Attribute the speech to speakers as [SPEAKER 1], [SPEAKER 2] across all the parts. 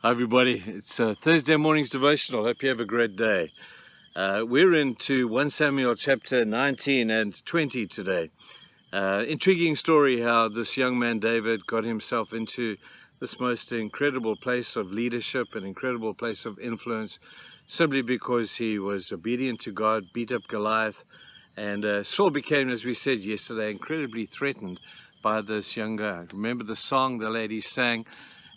[SPEAKER 1] Hi everybody, it's Thursday morning's devotional. Hope you have a great day. We're into 1 Samuel chapter 19 and 20 today. Intriguing story how this young man David got himself into this most incredible place of leadership, an incredible place of influence, simply because he was obedient to God, beat up Goliath, and Saul became, as we said yesterday, incredibly threatened by this young guy. Remember the song the lady sang?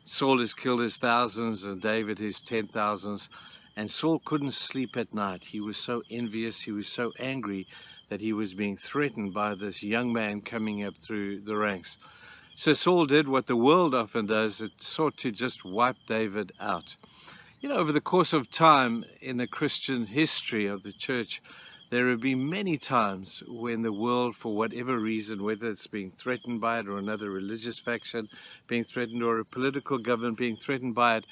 [SPEAKER 1] Saul has killed his thousands and David his 10,000s. And Saul couldn't sleep at night. He was so envious, he was so angry that he was being threatened by this young man coming up through the ranks. So Saul did what the world often does. It sought to just wipe David out. You know, over the course of time in the Christian history of the church, there have been many times when the world, for whatever reason, whether it's being threatened by it or another religious faction being threatened or a political government being threatened by it,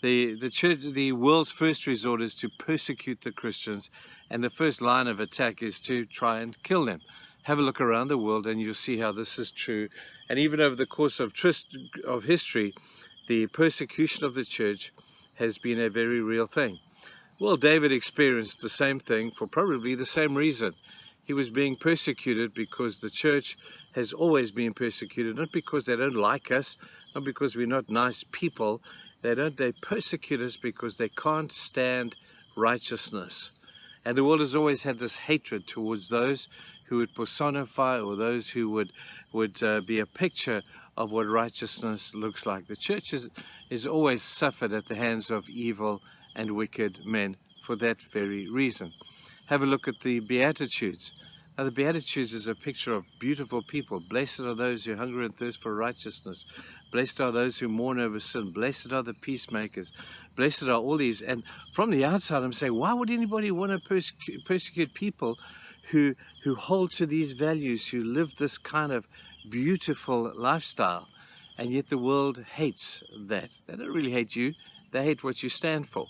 [SPEAKER 1] the world's first resort is to persecute the Christians, and the first line of attack is to try and kill them. Have a look around the world and you'll see how this is true. And even over the course of history, the persecution of the church has been a very real thing. Well, David experienced the same thing for probably the same reason. He was being persecuted because the church has always been persecuted, not because they don't like us, not because we're not nice people. They persecute us because they can't stand righteousness. And the world has always had this hatred towards those who would personify, or those who would be a picture of what righteousness looks like. The church is always suffered at the hands of evil and wicked men for that very reason. Have a look at the Beatitudes. Now, the Beatitudes is a picture of beautiful people. Blessed are those who hunger and thirst for righteousness. Blessed are those who mourn over sin. Blessed are the peacemakers. Blessed are all these. And from the outside, I'm saying, why would anybody want to persecute people who hold to these values, who live this kind of beautiful lifestyle? And yet the world hates that. They don't really hate you. They hate what you stand for.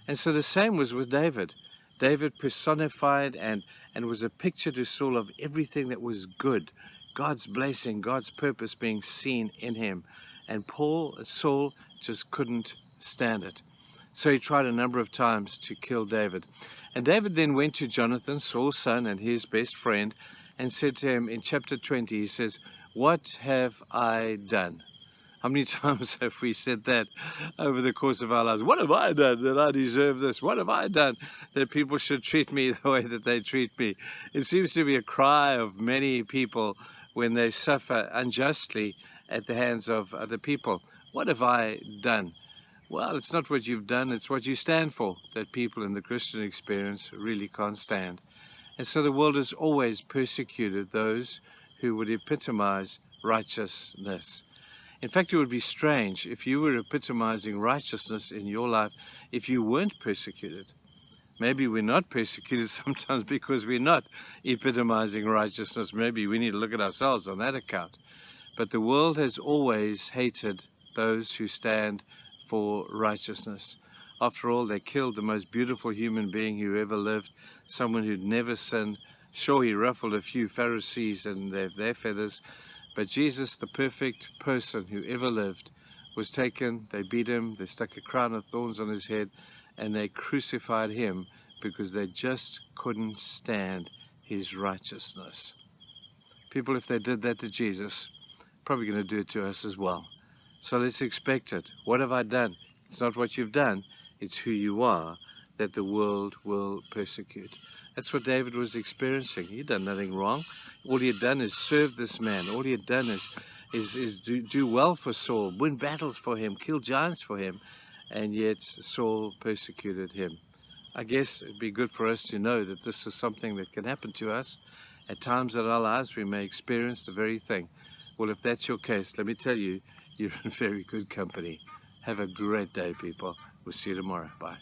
[SPEAKER 1] And so the same was with David. David personified and was a picture to Saul of everything that was good, God's blessing, God's purpose being seen in him. And Saul just couldn't stand it. So he tried a number of times to kill David. And David then went to Jonathan, Saul's son and his best friend, and said to him in chapter 20, he says, "What have I done?" How many times have we said that over the course of our lives? What have I done that I deserve this? What have I done that people should treat me the way that they treat me? It seems to be a cry of many people when they suffer unjustly at the hands of other people. What have I done? Well, it's not what you've done, it's what you stand for that people in the Christian experience really can't stand. And so the world has always persecuted those who would epitomize righteousness. In fact, it would be strange if you were epitomizing righteousness in your life if you weren't persecuted. Maybe we're not persecuted sometimes because we're not epitomizing righteousness. Maybe we need to look at ourselves on that account. But the world has always hated those who stand for righteousness. After all, they killed the most beautiful human being who ever lived, someone who'd never sinned. Sure, he ruffled a few Pharisees and their feathers, but Jesus, the perfect person who ever lived, was taken, they beat him, they stuck a crown of thorns on his head, and they crucified him because they just couldn't stand his righteousness. People, if they did that to Jesus, probably going to do it to us as well. So let's expect it. What have I done? It's not what you've done, it's who you are that the world will persecute. That's what David was experiencing. He'd done nothing wrong. All he had done is serve this man. All he had done is do well for Saul, win battles for him, kill giants for him, and yet Saul persecuted him. I guess it'd be good for us to know that this is something that can happen to us. At times in our lives, we may experience the very thing. Well, if that's your case, let me tell you, you're in very good company. Have a great day, people. We'll see you tomorrow. Bye.